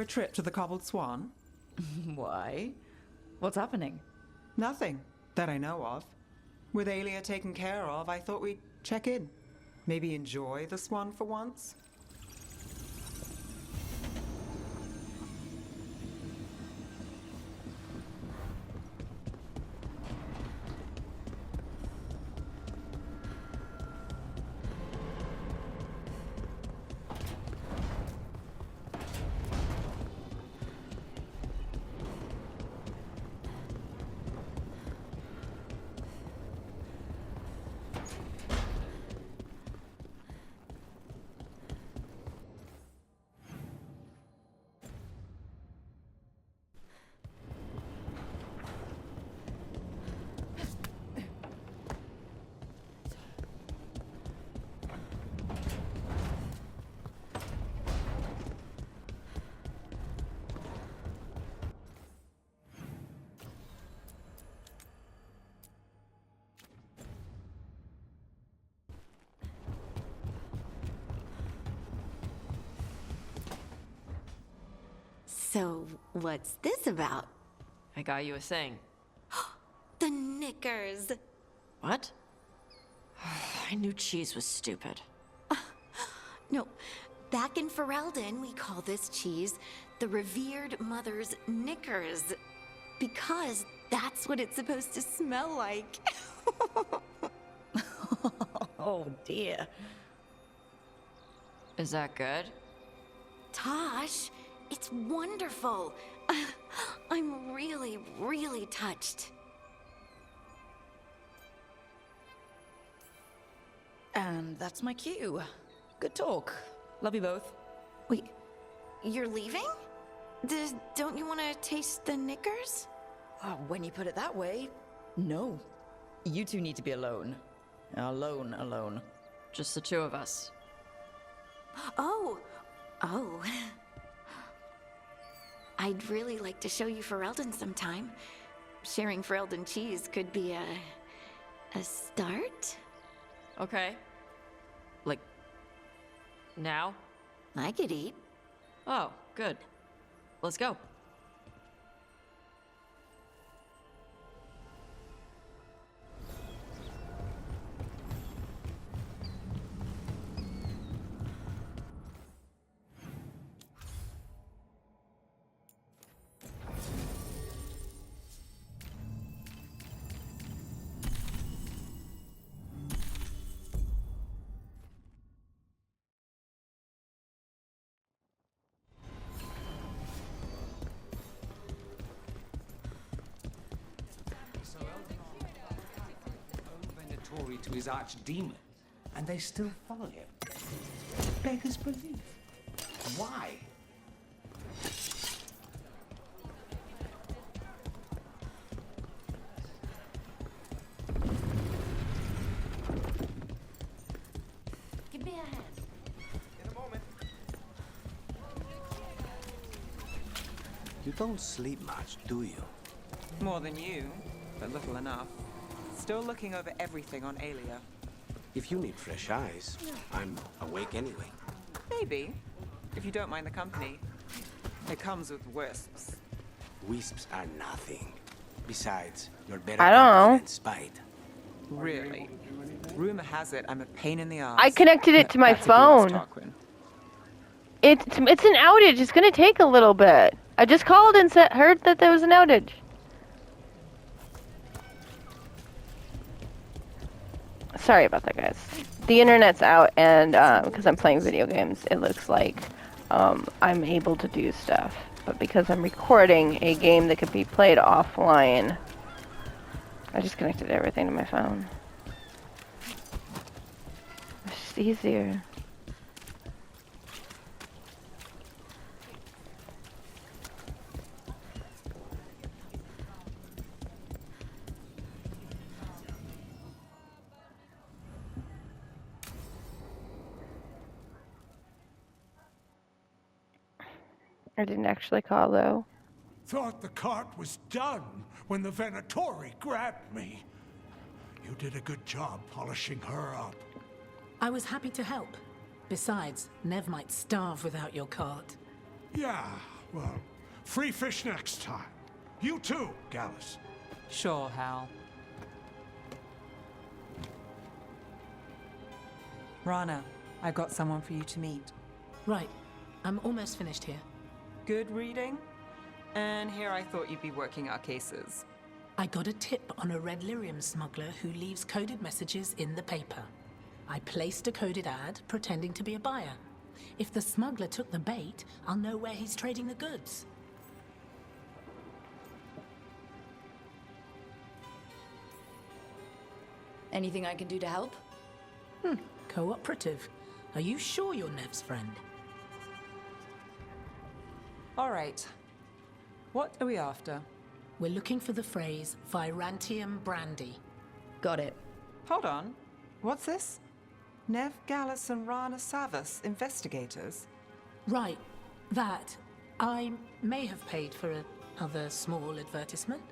A trip to the Cobbled Swan? Why? What's happening? Nothing that I know of. With Aelia taken care of, I thought we'd check in. Maybe enjoy the Swan for once? So, what's this about? I got you a thing. The knickers! What? I knew cheese was stupid. No, back in Ferelden, we call this cheese the revered mother's knickers. Because that's what it's supposed to smell like. Oh dear. Is that good? Tosh, it's wonderful. I'm really, really touched. And that's my cue. Good talk. Love you both. Wait, you're leaving? Don't you want to taste the knickers? Oh, when you put it that way, no. You two need to be alone. Alone. Just the two of us. Oh. I'd really like to show you Ferelden sometime. Sharing Ferelden cheese could be a start? Okay. Like, now? I could eat. Oh, good. Let's go. To his archdemon, and they still follow him. Beggars belief. Why? Give me a hand. In a moment. You don't sleep much, do you? More than you, but little enough. Still looking over everything on Aelia. If you need fresh eyes, I'm awake anyway. Maybe, if you don't mind the company. It comes with wisps. Wisps are nothing. Besides, you're better I don't know. than spite. Really? Rumor has it I'm a pain in the ass. I connected it to my That's if you ask phone. Tarquin. It's an outage. It's gonna take a little bit. I just called and heard that there was an outage. Sorry about that, guys. The internet's out, and because I'm playing video games, it looks like I'm able to do stuff. But because I'm recording a game that could be played offline, I just connected everything to my phone. It's just easier. I didn't actually call, though. Thought the cart was done when the Venatori grabbed me. You did a good job polishing her up. I was happy to help. Besides, Nev might starve without your cart. Yeah, Well, free fish next time. You too, Gallus. Sure, Hal. Rana, I've got someone for you to meet. Right. I'm almost finished here. Good reading? And here I thought you'd be working our cases. I got a tip on a red lyrium smuggler who leaves coded messages in the paper. I placed a coded ad pretending to be a buyer. If the smuggler took the bait, I'll know where he's trading the goods. Anything I can do to help? Cooperative. Are you sure you're Nev's friend? All right. What are we after? We're looking for the phrase Virantium brandy. Got it. Hold on. What's this? Nev Gallus and Rana Savas, investigators. Right. That. I may have paid for another small advertisement.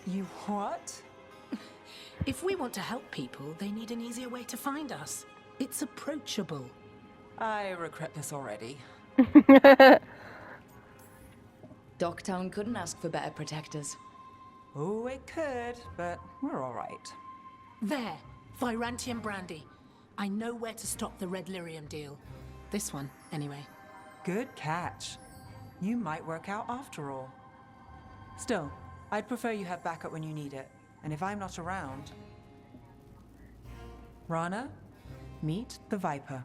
You what? If we want to help people, they need an easier way to find us. It's approachable. I regret this already. Docktown couldn't ask for better protectors. Oh, it could, but we're all right. There. Virantium brandy. I know where to stop the red lyrium deal. This one, anyway. Good catch. You might work out after all. Still, I'd prefer you have backup when you need it. And if I'm not around... Rana, meet the Viper.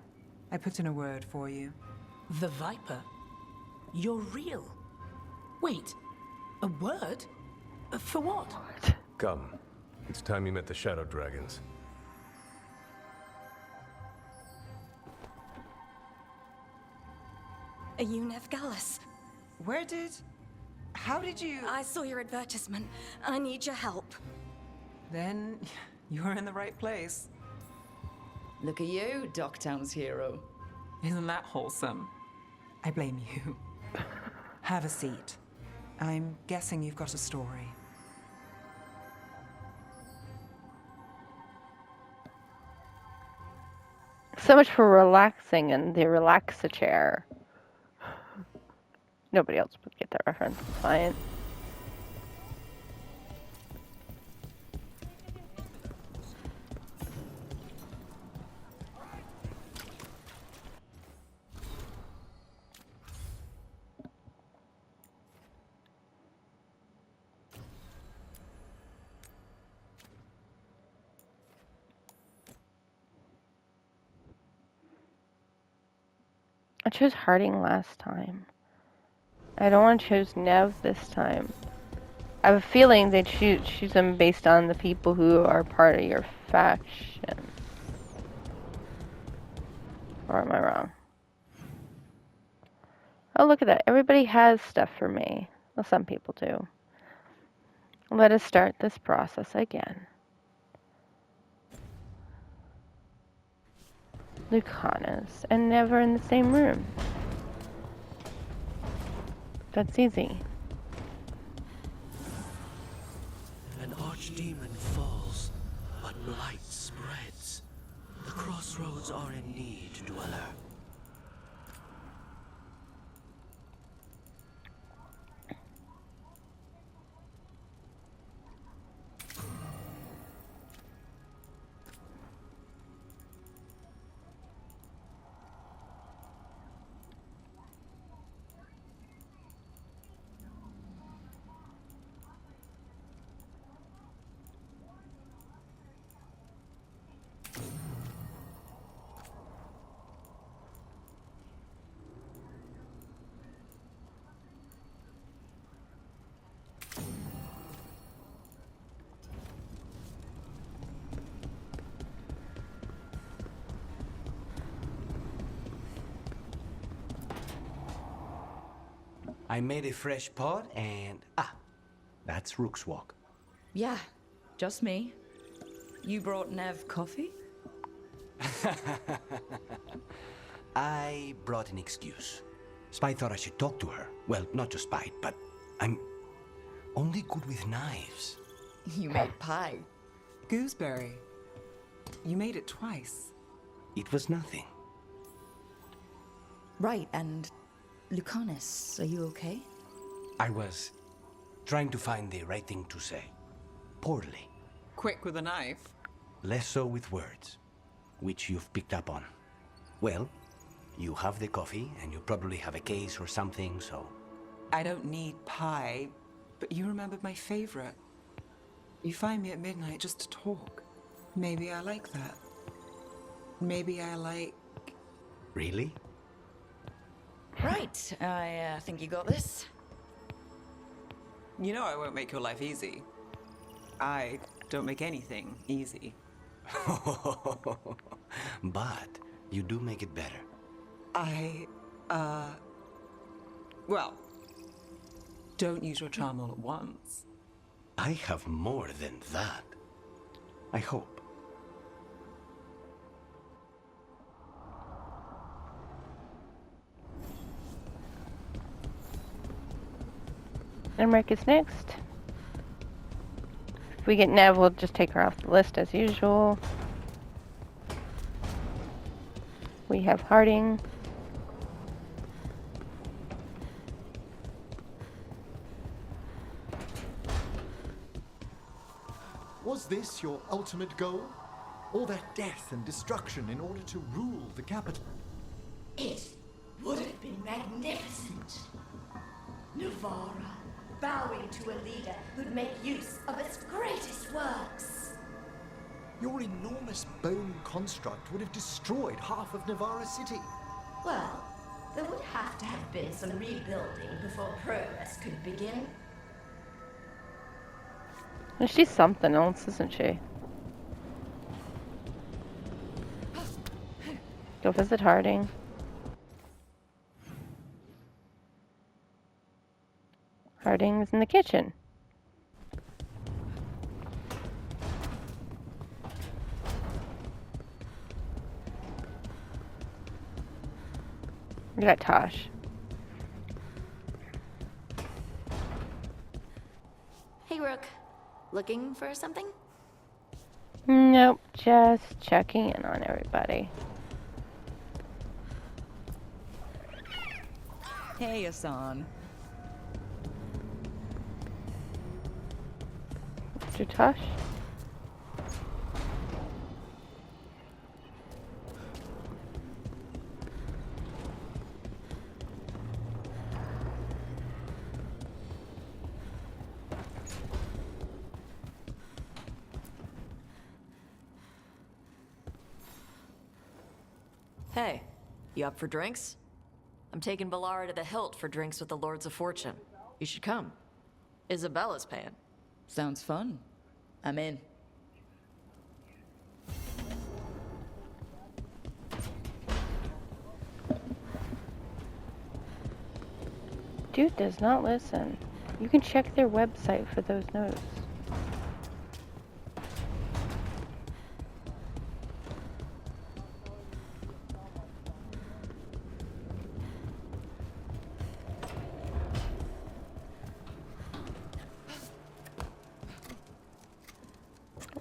I put in a word for you. The Viper? You're real? Wait, a word? For what? Come. It's time you met the Shadow Dragons. Are you Nev Gallus? How did you... I saw your advertisement. I need your help. Then you're in the right place. Look at you, Docktown's hero. Isn't that wholesome? I blame you. Have a seat. I'm guessing you've got a story. So much for relaxing in the relax-a-chair. Nobody else would get that reference. It's fine. I chose Harding last time. I don't want to choose Nev this time. I have a feeling they choose them based on the people who are part of your faction. Or am I wrong? Oh, look at that. Everybody has stuff for me. Well, some people do. Let us start this process again. Lucanus, and never in the same room. That's easy. An archdemon falls, but light spreads. The crossroads are in need, dweller. I made a fresh pot and... that's Rook's Walk. Yeah, just me. You brought Nev coffee? I brought an excuse. Spite thought I should talk to her. Well, not just Spite, but I'm only good with knives. You made pie. Gooseberry. You made it twice. It was nothing. Right, and Lucanus, are you okay? I was trying to find the right thing to say. Poorly. Quick with a knife. Less so with words, which you've picked up on. Well, you have the coffee, and you probably have a case or something, so... I don't need pie, but you remembered my favorite. You find me at midnight just to talk. Maybe I like that. Maybe I like... Really? Right, I think you got this. You know I won't make your life easy. I don't make anything easy. But you do make it better. Well, don't use your charm all at once. I have more than that. I hope. Emmerich is next. If we get Nev, we'll just take her off the list as usual. We have Harding. Was this your ultimate goal? All that death and destruction in order to rule the capital? It would have been magnificent. Nuvara, bowing to a leader who'd make use of its greatest works. Your enormous bone construct would have destroyed half of Navara City. Well, there would have to have been some rebuilding before progress could begin. Well, she's something else, isn't she? Go visit Harding. Harding's in the kitchen. We got Tosh. Hey, Rook. Looking for something? Nope, just checking in on everybody. Hey, Asan. Mr. Tosh? Hey, you up for drinks? I'm taking Valara to the Hilt for drinks with the Lords of Fortune. You should come. Isabella's paying. Sounds fun. I'm in. Dude does not listen. You can check their website for those notes.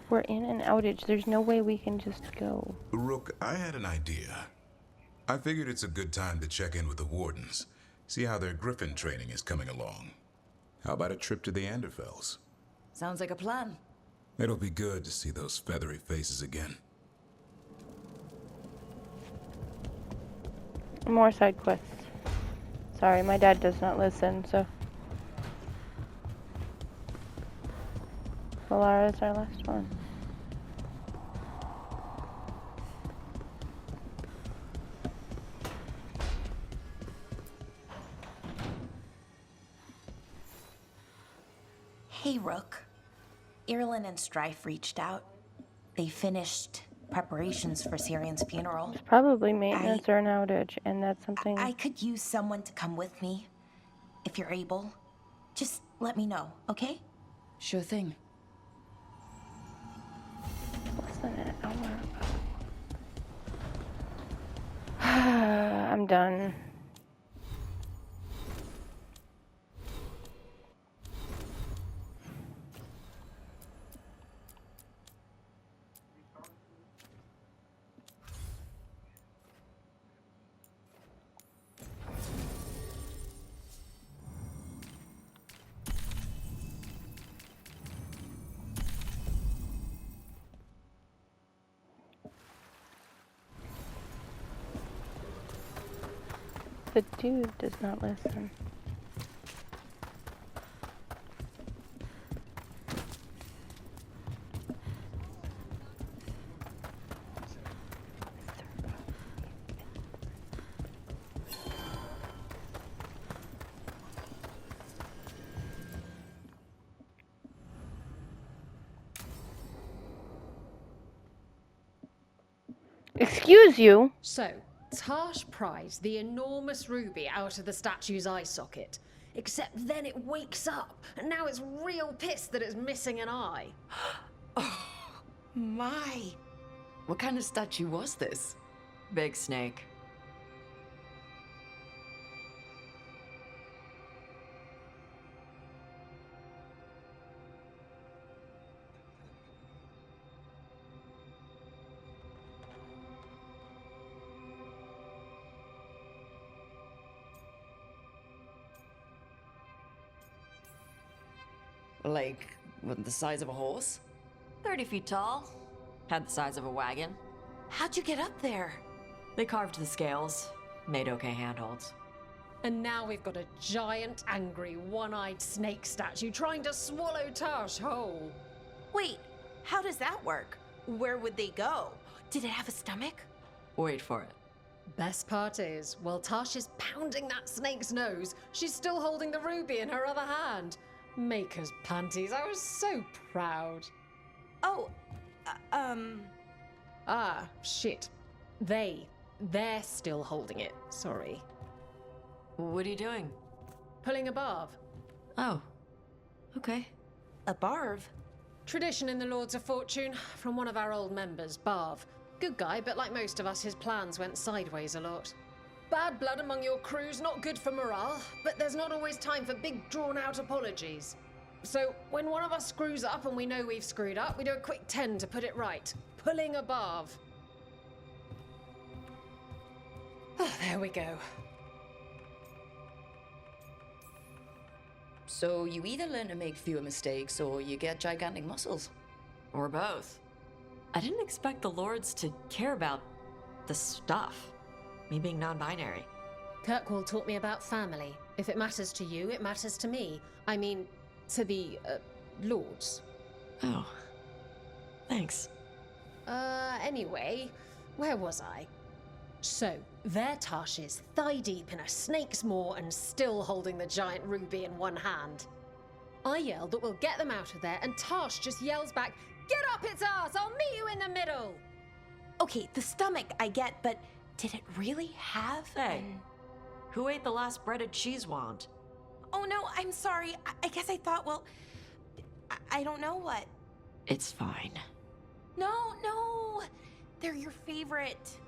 We're in an outage. There's no way we can just go. Rook, I had an idea. I figured it's a good time to check in with the Wardens, see how their Griffin training is coming along. How about a trip to the Anderfells? Sounds like a plan. It'll be good to see those feathery faces again. More side quests. Sorry, my dad does not listen, so... Valara is our last one. Hey, Rook. Irlin and Strife reached out. They finished preparations for Syrian's funeral. It's probably maintenance or an outage, and that's something... I could use someone to come with me. If you're able. Just let me know, okay? Sure thing. Less than an hour. I'm done. The dude does not listen. Excuse you. So, Tash pries the enormous ruby out of the statue's eye socket. Except then it wakes up, and now it's real pissed that it's missing an eye. Oh, my. What kind of statue was this? Big snake. Like, what, the size of a horse? 30 feet tall. Had the size of a wagon. How'd you get up there? They carved the scales. Made okay handholds. And now we've got a giant, angry, one-eyed snake statue trying to swallow Tash whole. Wait, how does that work? Where would they go? Did it have a stomach? Wait for it. Best part is, while Tash is pounding that snake's nose, she's still holding the ruby in her other hand. Maker's panties, I was so proud. Oh, Ah, shit. They're still holding it, sorry. What are you doing? Pulling a barb. Oh, okay. A barb? Tradition in the Lords of Fortune, from one of our old members, Barv. Good guy, but like most of us, his plans went sideways a lot. Bad blood among your crew's not good for morale, but there's not always time for big, drawn-out apologies. So, when one of us screws up and we know we've screwed up, we do a quick 10 to put it right. Pulling a barb. Oh, there we go. So you either learn to make fewer mistakes or you get gigantic muscles. Or both. I didn't expect the Lords to care about the stuff. Me being non-binary. Kirkwall taught me about family. If it matters to you, it matters to me. I mean, to the, Lords. Oh. Thanks. Anyway, where was I? So, there Tash is, thigh-deep in a snake's maw and still holding the giant ruby in one hand. I yell that we'll get them out of there, and Tash just yells back, "Get up its ass! I'll meet you in the middle!" Okay, the stomach I get, but did it really have Hey, who ate the last breaded cheese wand? Oh no, I'm sorry. I guess I thought, well, I don't know what. It's fine. No, they're your favorite.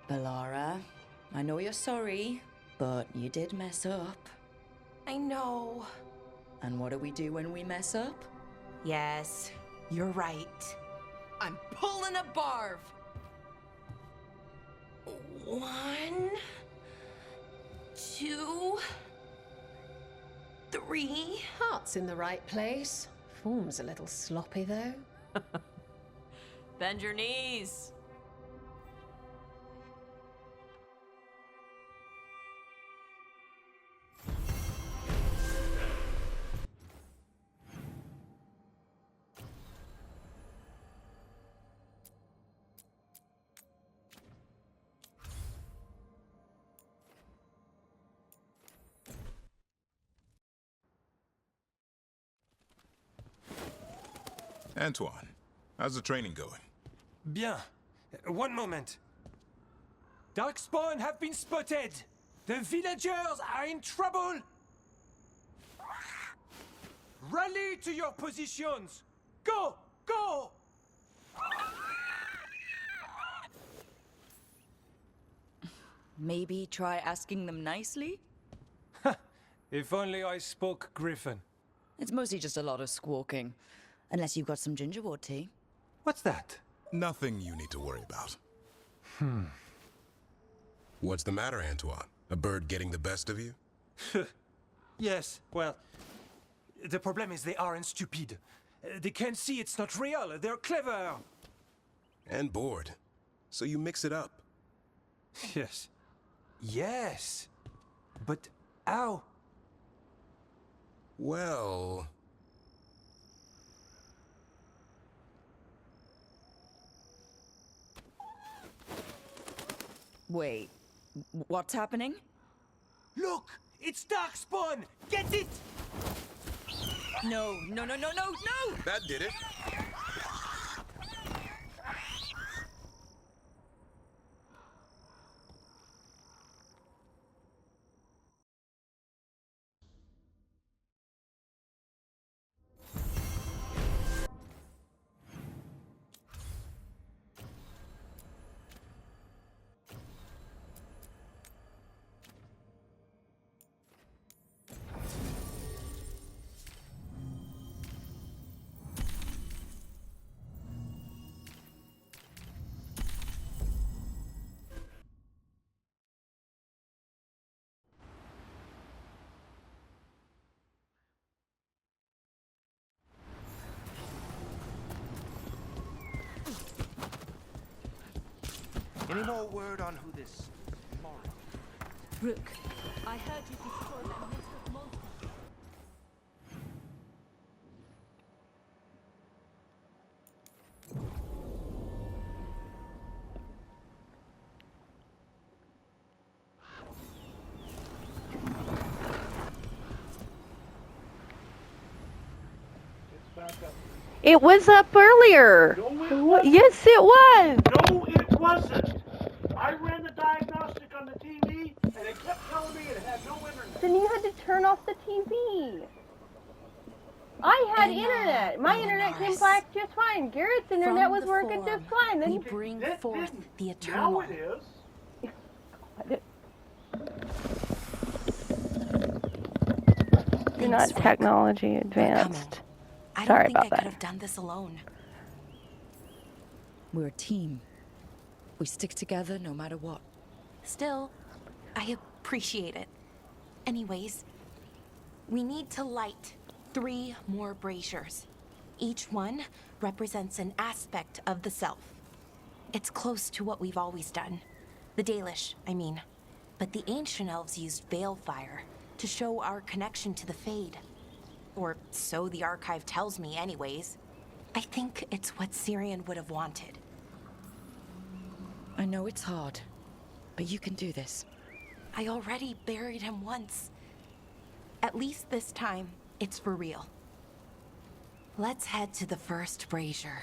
Bellara, I know you're sorry, but you did mess up. I know. And what do we do when we mess up? Yes, you're right. I'm pulling a barb. 1, 2, 3. Heart's in the right place. Form's a little sloppy, though. Bend your knees. Antoine, how's the training going? Bien. One moment. Darkspawn have been spotted. The villagers are in trouble. Rally to your positions. Go! Go! Maybe try asking them nicely? If only I spoke Griffin. It's mostly just a lot of squawking. Unless you've got some gingerwort tea. What's that? Nothing you need to worry about. What's the matter, Antoine? A bird getting the best of you? Yes, well, the problem is they aren't stupid. They can't see it's not real. They're clever. And bored. So you mix it up. Yes. Yes. But how? Well... Wait, what's happening? Look! It's Darkspawn! Get it! No, no, no, no, no, no! That did it. Any more word on who this Mora? Rook, I heard you destroyed that nest of monsters. It was up earlier. Yes, it was. No, it wasn't. I ran the diagnostic on the TV, and it kept telling me it had no internet. Then you had to turn off the TV. I had internet. My internet came back just fine. Garrett's internet was working just fine. Then we bring forth the Now eternal. it is. You're not technology advanced. I don't Sorry think about I that. could have done this alone. We're a team. We stick together no matter what. Still, I appreciate it. Anyways, we need to light 3 more braziers. Each one represents an aspect of the self. It's close to what we've always done. The Dalish, I mean. But the ancient elves used veil fire to show our connection to the Fade. Or so the archive tells me anyways. I think it's what Syrian would have wanted. I know it's hard, but you can do this. I already buried him once. At least this time, it's for real. Let's head to the first brazier.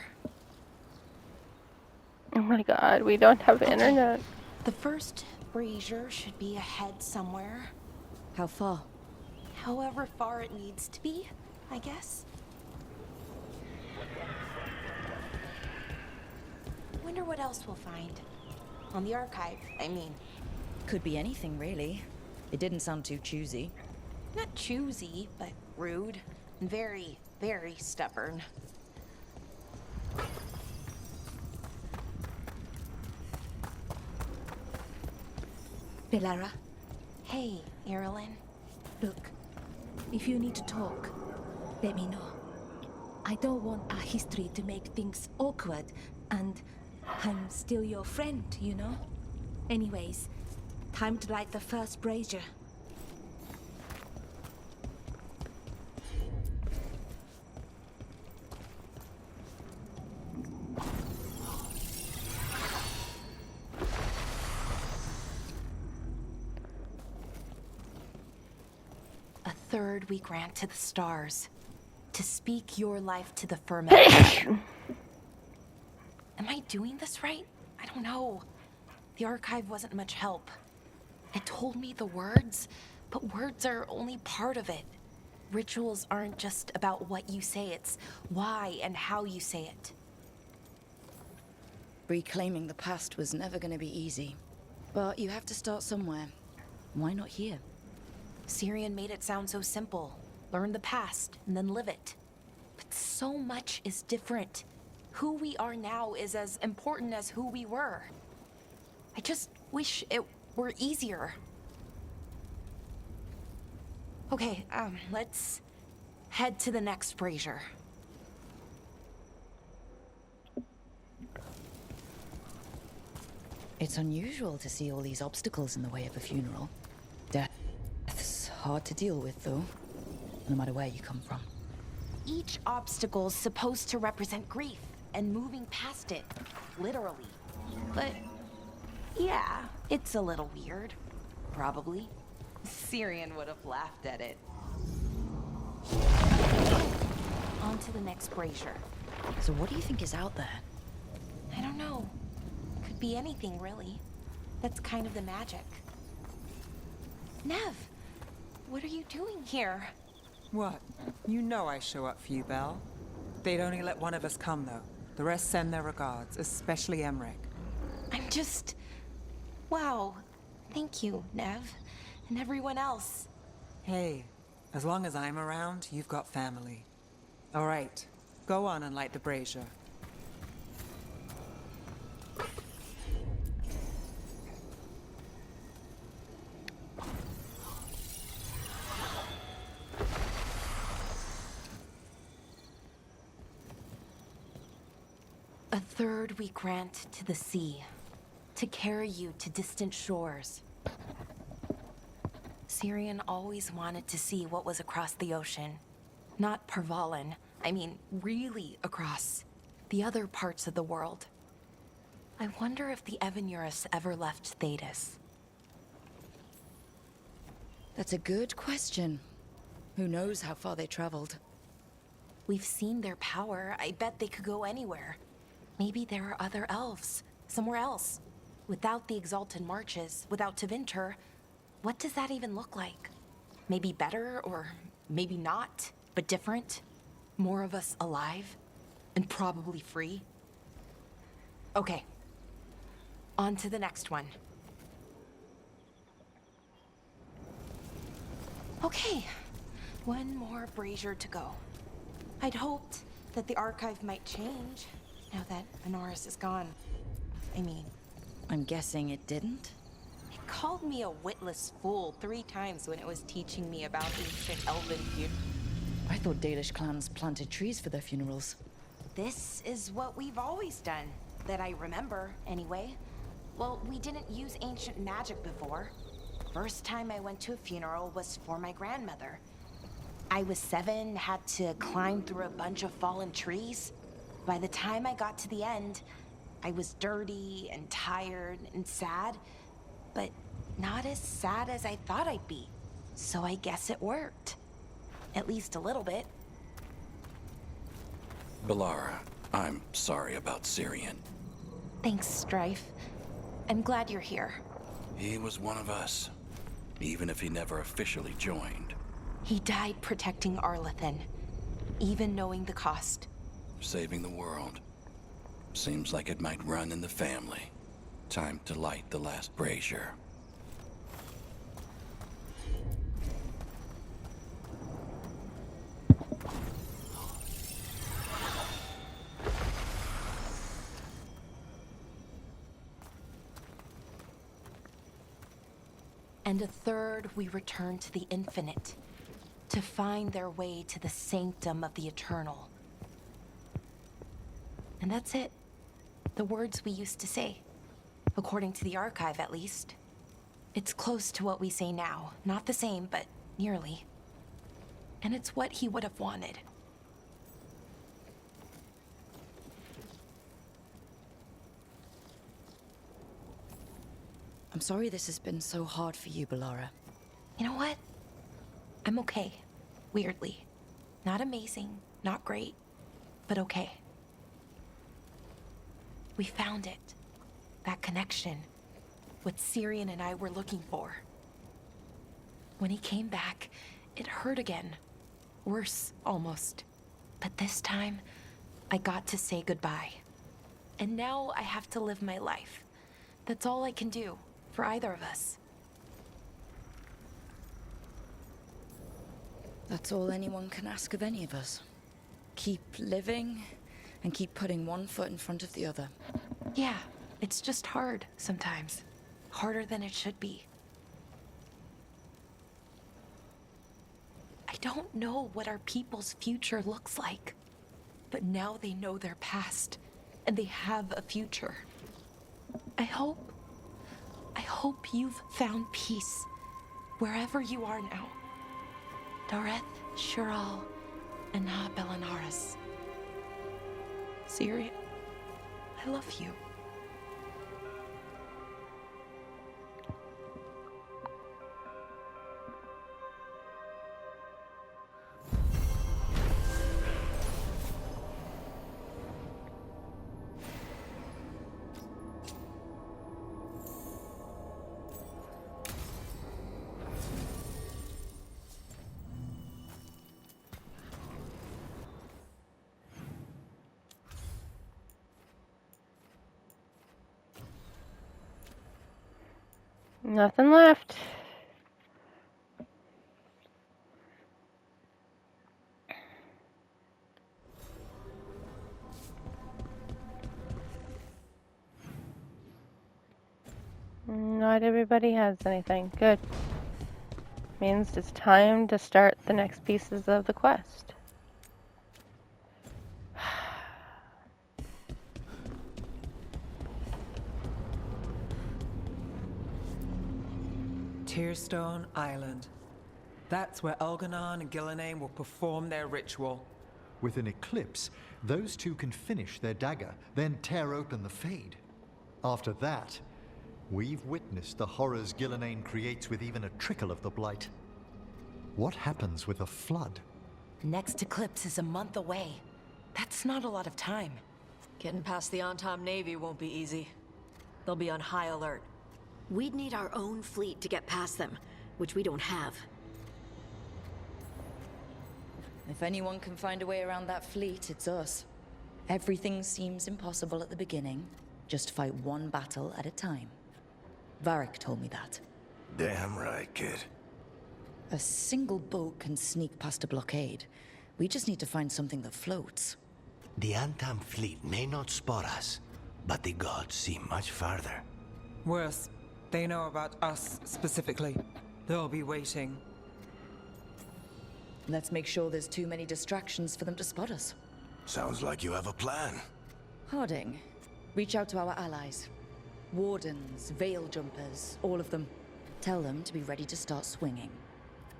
Oh my god, we don't have internet. The first brazier should be ahead somewhere. How far? However far it needs to be, I guess. Wonder what else we'll find. On the archive, I mean. Could be anything, really. It didn't sound too choosy. Not choosy, but rude. And very, very stubborn. Bellara, Hey, Erilyn. look. If you need to talk, let me know. I don't want our history to make things awkward, and I'm still your friend, you know? Anyways, time to light the first brazier. A third we grant to the stars. To speak your life to the firmament. Am I doing this right? I don't know. The archive wasn't much help. It told me the words, but words are only part of it. Rituals aren't just about what you say, it's why and how you say it. Reclaiming the past was never going to be easy. But you have to start somewhere. Why not here? Syrian made it sound so simple. Learn the past and then live it. But so much is different. Who we are now is as important as who we were. I just wish it were easier. Okay, let's head to the next brazier. It's unusual to see all these obstacles in the way of a funeral. Death's hard to deal with, though, no matter where you come from. Each obstacle's supposed to represent grief and moving past it, literally. But yeah, it's a little weird. Probably. Syrian would have laughed at it. On to the next brazier. So what do you think is out there? I don't know. Could be anything, really. That's kind of the magic. Nev, what are you doing here? What? You know I show up for you, Belle. They'd only let one of us come, though. The rest send their regards, especially Emmerich. I'm just... Wow. Thank you, Nev. And everyone else. Hey, as long as I'm around, you've got family. All right, go on and light the brazier. A third we grant to the sea, to carry you to distant shores. Syrian always wanted to see what was across the ocean. Not Pervalin, I mean really across. The other parts of the world. I wonder if the Evanurus ever left Thetis. That's a good question. Who knows how far they traveled? We've seen their power. I bet they could go anywhere. Maybe there are other elves, somewhere else. Without the Exalted Marches, without Tevinter, what does that even look like? Maybe better, or maybe not, but different? More of us alive? And probably free? Okay. On to the next one. Okay. One more brazier to go. I'd hoped that the archive might change now that Benares is gone. I mean... I'm guessing it didn't? It called me a witless fool 3 times when it was teaching me about ancient elven feud. I thought Dalish clans planted trees for their funerals. This is what we've always done. That I remember, anyway. Well, we didn't use ancient magic before. First time I went to a funeral was for my grandmother. I was 7, had to climb through a bunch of fallen trees. By the time I got to the end, I was dirty and tired and sad, but not as sad as I thought I'd be. So I guess it worked. At least a little bit. Balara, I'm sorry about Syrian. Thanks, Strife. I'm glad you're here. He was one of us, even if he never officially joined. He died protecting Arlathan, even knowing the cost. Saving the world. Seems like it might run in the family. Time to light the last brazier. And a third we return to the infinite, to find their way to the sanctum of the eternal. And that's it. The words we used to say. According to the archive, at least. It's close to what we say now. Not the same, but nearly. And it's what he would have wanted. I'm sorry this has been so hard for you, Balara. You know what? I'm okay. Weirdly. Not amazing, not great, but okay. We found it. That connection. What Syrian and I were looking for. When he came back, it hurt again. Worse, almost. But this time, I got to say goodbye. And now I have to live my life. That's all I can do, for either of us. That's all anyone can ask of any of us. keep living and keep putting one foot in front of the other. Yeah, it's just hard sometimes. Harder than it should be. I don't know what our people's future looks like, but now they know their past, and they have a future. I hope you've found peace wherever you are now. Dareth, Shural, and Na Belanaris. Syria, I love you. Nothing left. Not everybody has anything. Good. Means it's time to start the next pieces of the quest. Tearstone Island. That's where Elganon and Gillenane will perform their ritual. With an eclipse, those two can finish their dagger, then tear open the Fade. After that, we've witnessed the horrors Gillenane creates with even a trickle of the Blight. What happens with a flood? Next eclipse is a month away. That's not a lot of time. Getting past the on-time Navy won't be easy. They'll be on high alert. We'd need our own fleet to get past them, which we don't have. If anyone can find a way around that fleet, it's us. Everything seems impossible at the beginning. Just fight one battle at a time. Varric told me that. Damn right, kid. A single boat can sneak past a blockade. We just need to find something that floats. The Antam fleet may not spot us, but the gods see much farther. Worse, they know about us specifically. They'll be waiting. Let's make sure there's too many distractions for them to spot us. Sounds like you have a plan. Harding, reach out to our allies. Wardens, veil jumpers, all of them. Tell them to be ready to start swinging.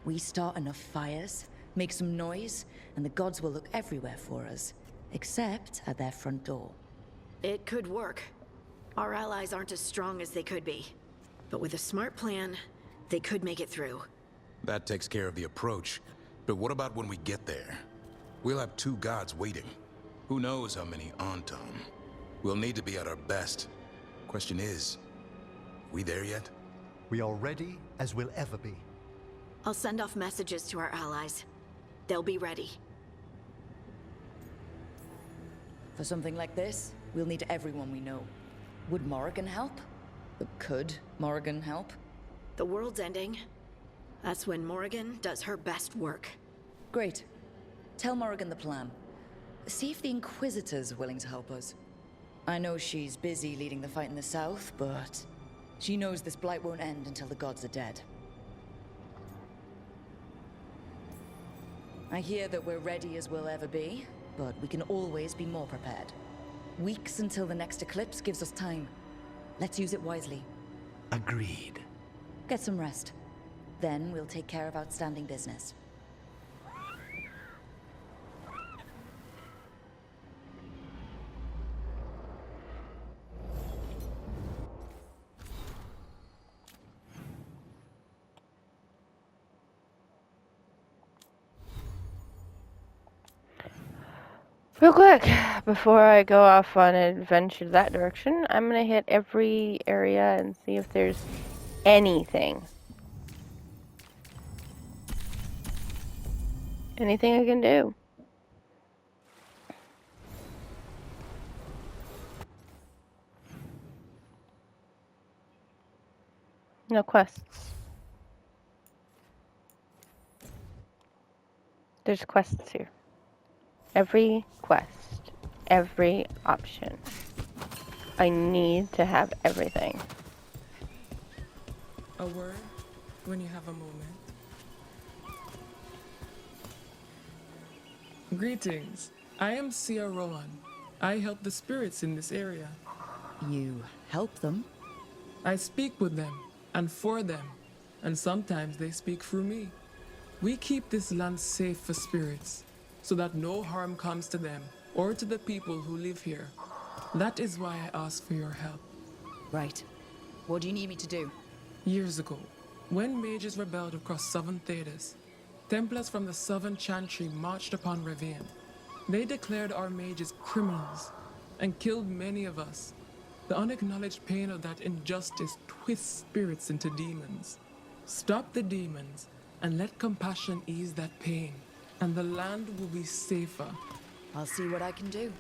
We start enough fires, make some noise, and the gods will look everywhere for us, except at their front door. It could work. Our allies aren't as strong as they could be. But with a smart plan, they could make it through. That takes care of the approach. But what about when we get there? We'll have two gods waiting. Who knows how many Antam? We'll need to be at our best. Question is, we there yet? We are ready as we'll ever be. I'll send off messages to our allies. They'll be ready. For something like this, we'll need everyone we know. Would Morrigan help? Could Morrigan help? The world's ending. That's when Morrigan does her best work. Great. Tell Morrigan the plan. See if the Inquisitor's willing to help us. I know she's busy leading the fight in the south, but she knows this blight won't end until the gods are dead. I hear that we're ready as we'll ever be, but we can always be more prepared. Weeks until the next eclipse gives us time. Let's use it wisely. Agreed. Get some rest. Then we'll take care of outstanding business. Real quick, before I go off on an adventure that direction, I'm gonna hit every area and see if there's anything. Anything I can do. No quests. There's quests here. every quest, every option. I need to have everything. A word when you have a moment. Greetings. I am Sia Rowan. I help the spirits in this area. You help them? I speak with them and for them, and sometimes they speak through me. We keep this land safe for spirits, so that no harm comes to them or to the people who live here. That is why I ask for your help. Right. What do you need me to do? Years ago, when mages rebelled across southern Thedas, Templars from the southern Chantry marched upon Ravine. They declared our mages criminals and killed many of us. The unacknowledged pain of that injustice twists spirits into demons. Stop the demons and let compassion ease that pain, and the land will be safer. I'll see what I can do.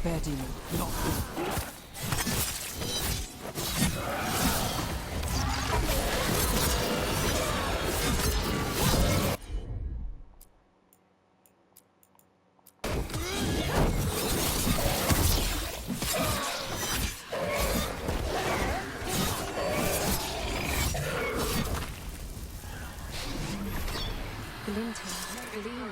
Spare demon, not Splinters gleaming,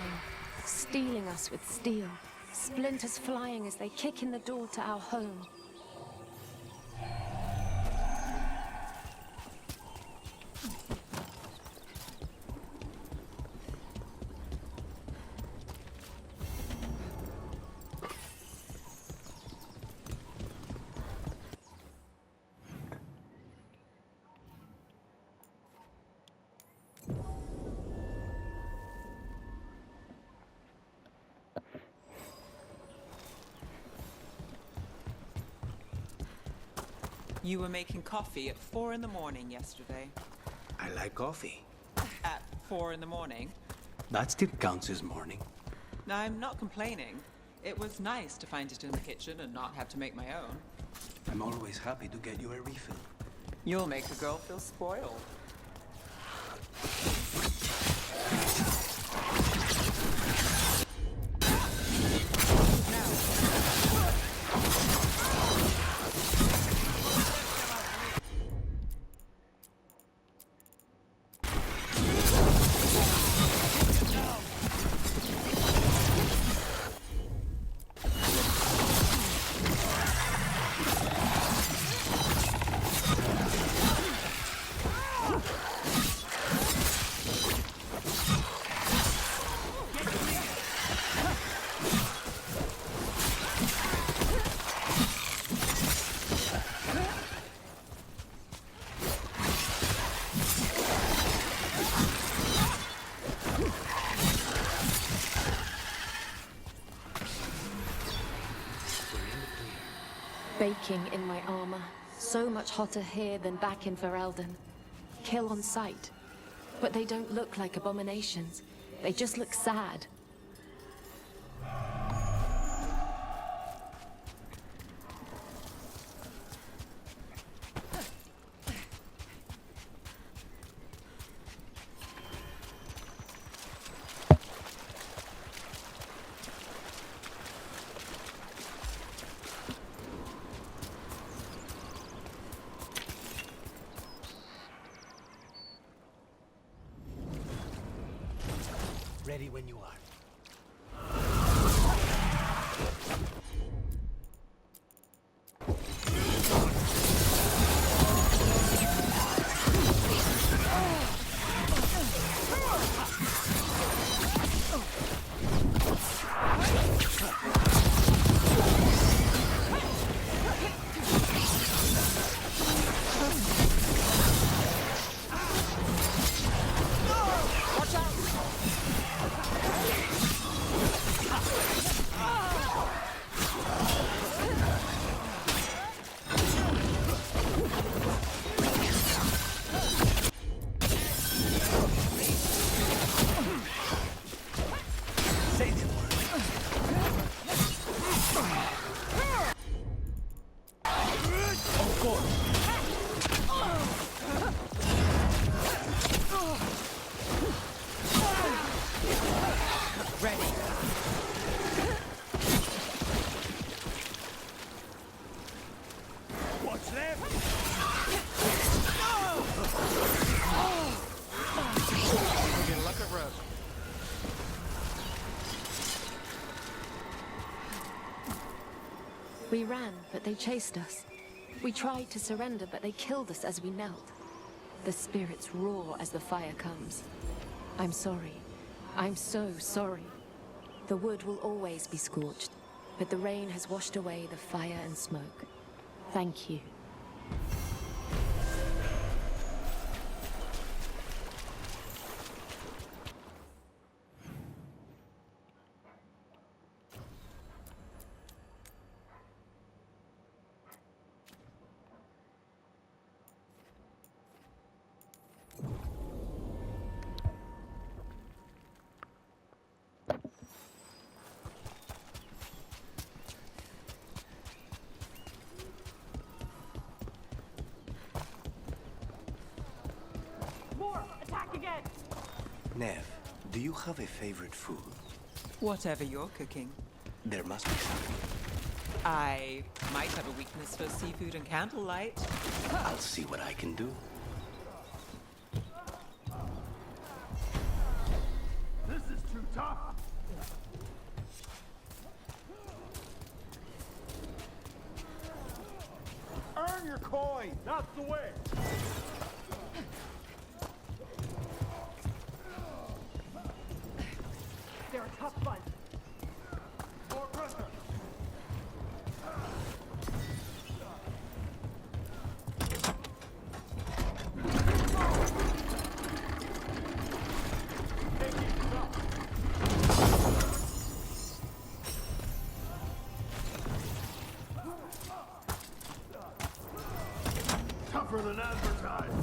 stealing us with steel. Splinters flying as they kick in the door to our home. You were making coffee at 4 in the morning yesterday. I like coffee. At 4 in the morning? That still counts as morning. I'm not complaining. It was nice to find it in the kitchen and not have to make my own. I'm always happy to get you a refill. You'll make a girl feel spoiled. baking in my armor. So much hotter here than back in Ferelden. Kill on sight. But they don't look like abominations. They just look sad. Ready when you are. We ran, but they chased us. We tried to surrender, but they killed us as we knelt. The spirits roar as the fire comes. I'm sorry. I'm so sorry. The wood will always be scorched, but the rain has washed away the fire and smoke. Thank you. Nev, do you have a favorite food? Whatever you're cooking. There must be something. I might have a weakness for seafood and candlelight. I'll see what I can do. This is too tough. Earn your coin. That's the way. They're a tough bunch. More pressure. Tougher than advertised.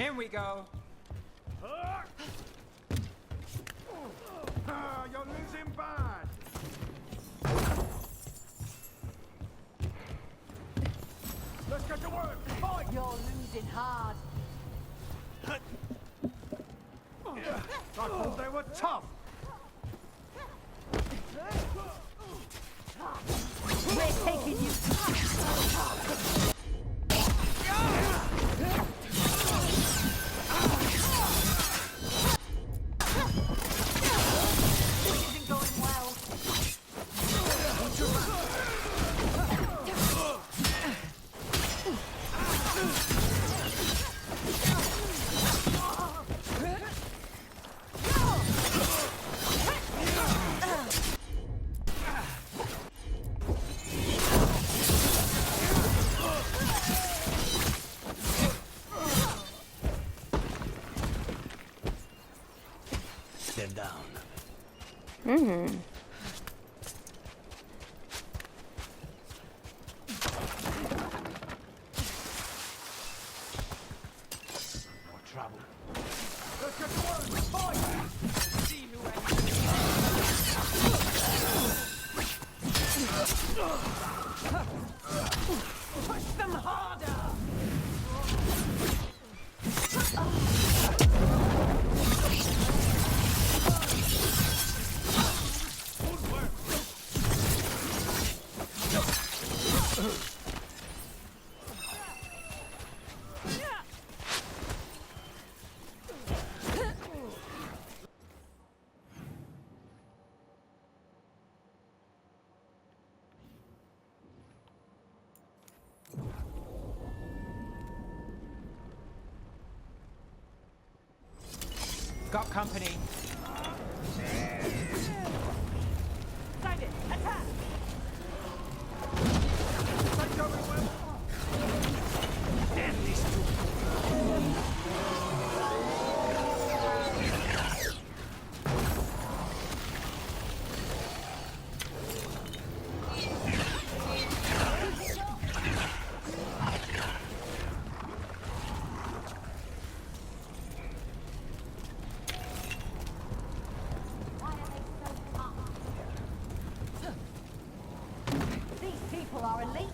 In we go. You're losing bad. Let's get to work. Fight. You're losing hard. I thought they were tough. We're taking you. This isn't going well. They're down. Mm-hmm. More trouble. Let's get to work. Fight. See Push them harder. Got company. Side it. Attack. These people are elite.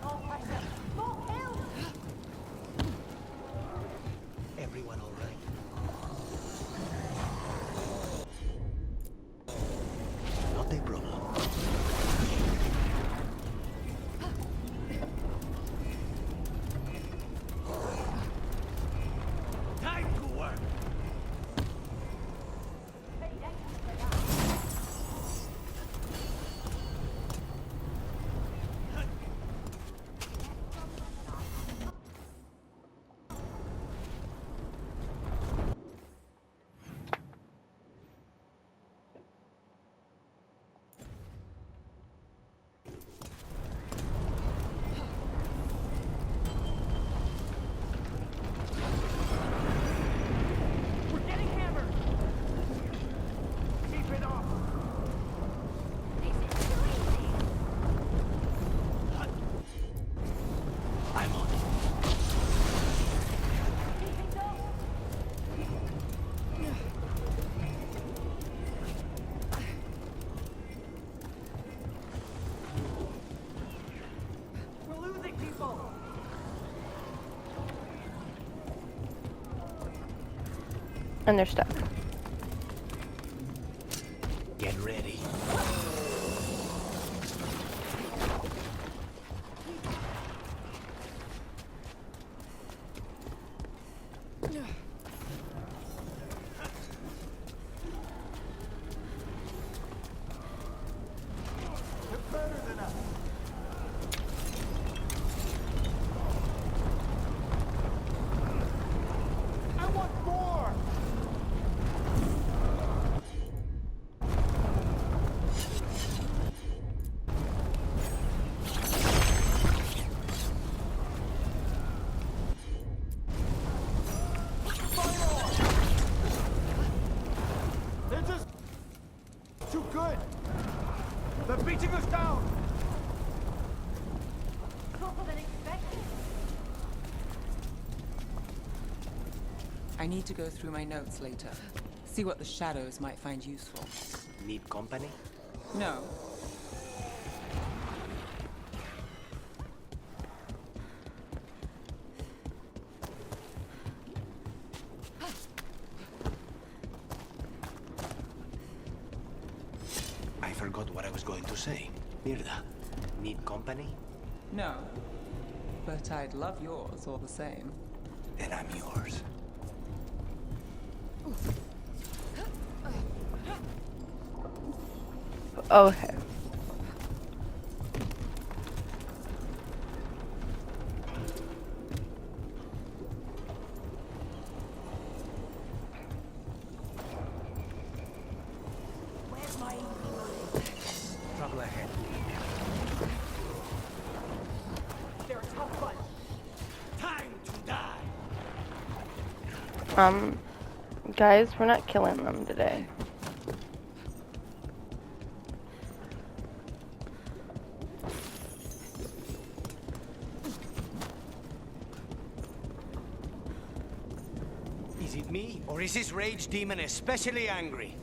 More pressure. More kills. Everyone all right? Not a problem. Time to work. We're getting hammered. Keep it off. I'm on. We're losing people. And they're stuck. Get ready. You're better than us. I want more. Fire on. bring us down! Tougher than expected. I need to go through my notes later. See what the shadows might find useful. Need company? No. I forgot what I was going to say. Mirda, need company? No. But I'd love yours all the same. Then I'm yours. Okay. Where's my Trouble ahead. They're a tough bunch. Time to die. Guys, we're not killing them today. Is it me, or is this rage demon especially angry?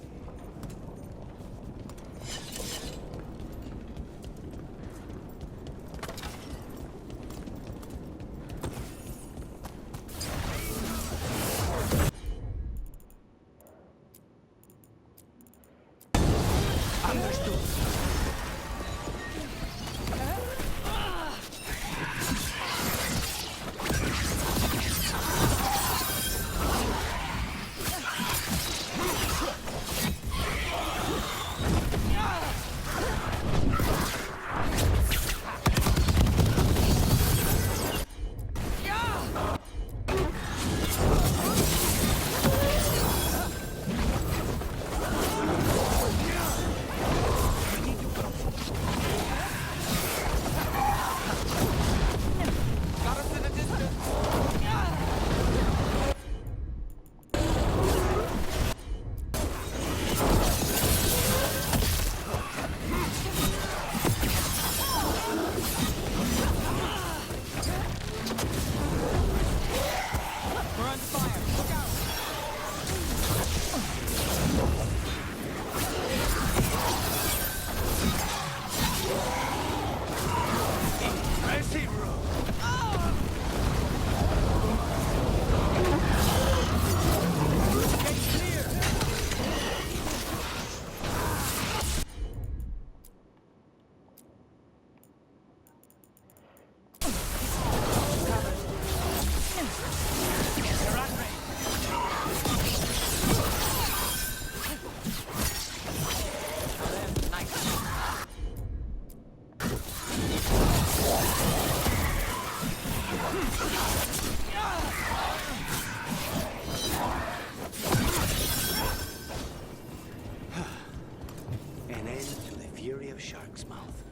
An end to the fury of Shark's Mouth.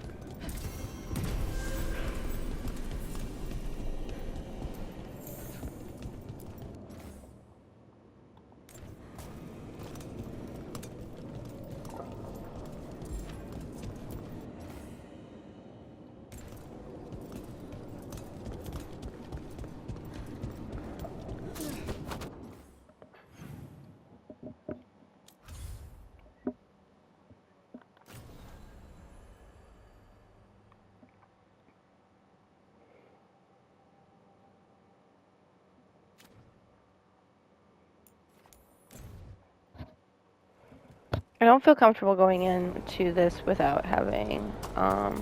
I don't feel comfortable going into this without having, oh,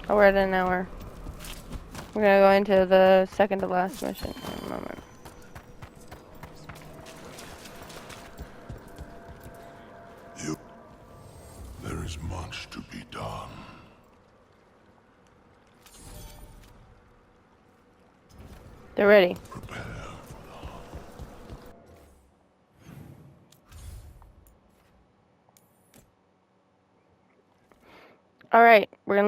we're at an hour. We're gonna go into the second to last mission in a moment. There is much to be done. They're ready. All right, we're gonna